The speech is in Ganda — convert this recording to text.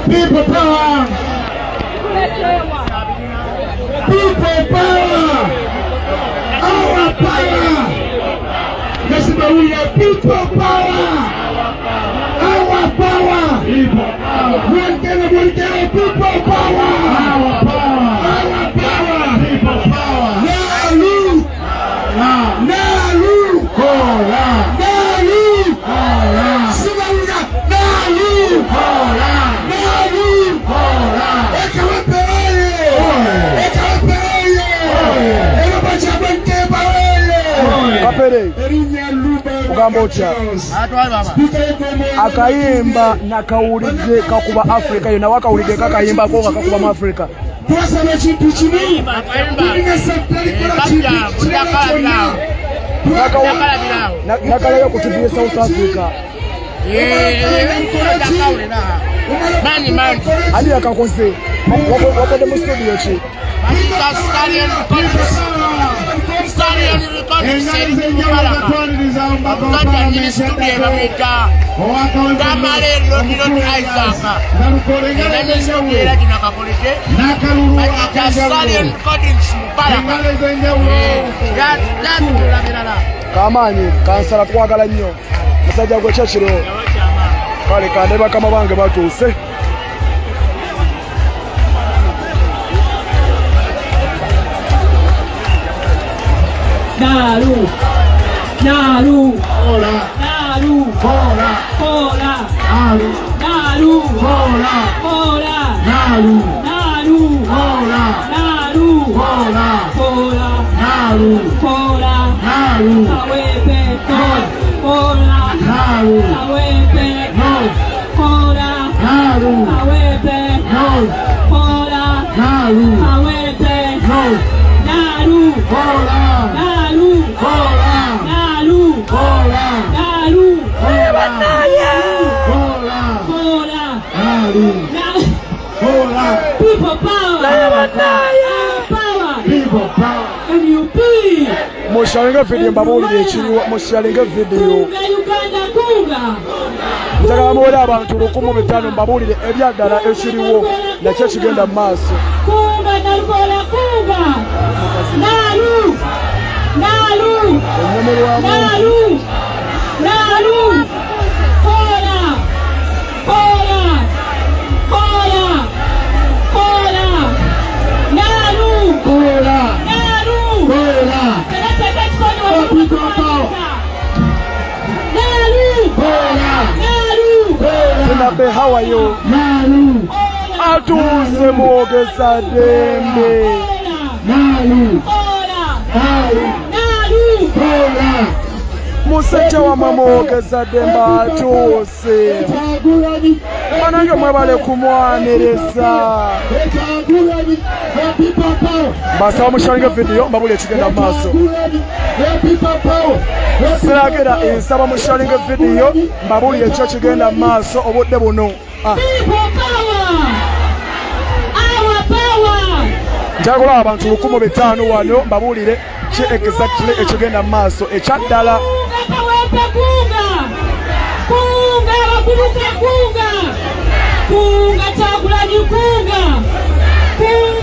People power. People power. Our power. Listen to me, people power. Our power. People power. People power. Our power. Our power. People power. Nalu. Nalu. Hola. Nalu. Hola. Simaruga. Nalu. Hola. Nalu. Hola. Ekawapeoye. Ekawapeoye. Elobachabente baoye. Kapere. Ugambocha. Akayimba nakawulidde kakuba Africa yona wakawulidde kakayimba ko kakuba mu Africa. Twasaba ekintu kimu tulina sekitali kola kintu nakalayo ku TV South Africa. Ali akakoze wakode mu studio ki Kamani kansala twagala nnyo musajja gwe kyekiro kale kande bakama bange batuuse Nalu, Nalu, hola, Nalu, hola, hola, Nalu, Nalu, hola, hola, Nalu, Nalu, hola, Nalu, hola, hola, Nalu, hola, Nalu, awepe hola, Nalu, awepe hola, Nalu, awepe hola, Nalu, awepe Nalu, hola. Nalu, hola, Nalu, hola, Nalu, batalla, hola, hola, Nalu, hola, people power, la batalla, power, people power, NUP. Mushalinga video mbabulire ekiriwo mushalinga video Uganda kunga. Njagala muwere abantu 105 mbabulire ebyaddala ekiriwo nakyo kigenda mu maaso. Kunga nalukola kunga. Nalu. Nalu, Nalu, Nalu, hola, hola, hola, hola, Nalu, hola, Nalu, hola, Nalu, Nalu, Tinabe, how are you? Nalu, Atuze mwogeza dembe. Nalu, Musajja wa mwogeza demba atuze. Manange mwebale kumwaniriza. Basaba mushalinga video mbabule ekigenda mu maaso. Siragera ensaba mushalinga video mbabule ekyo kigenda mu maaso obudde buno. Njagala abantu 105 wano mbabulire ki exactly ekigenda mu maaso ekyaddala. Kunga wakuruka kunga. Kunga chakula ni kunga. Kunga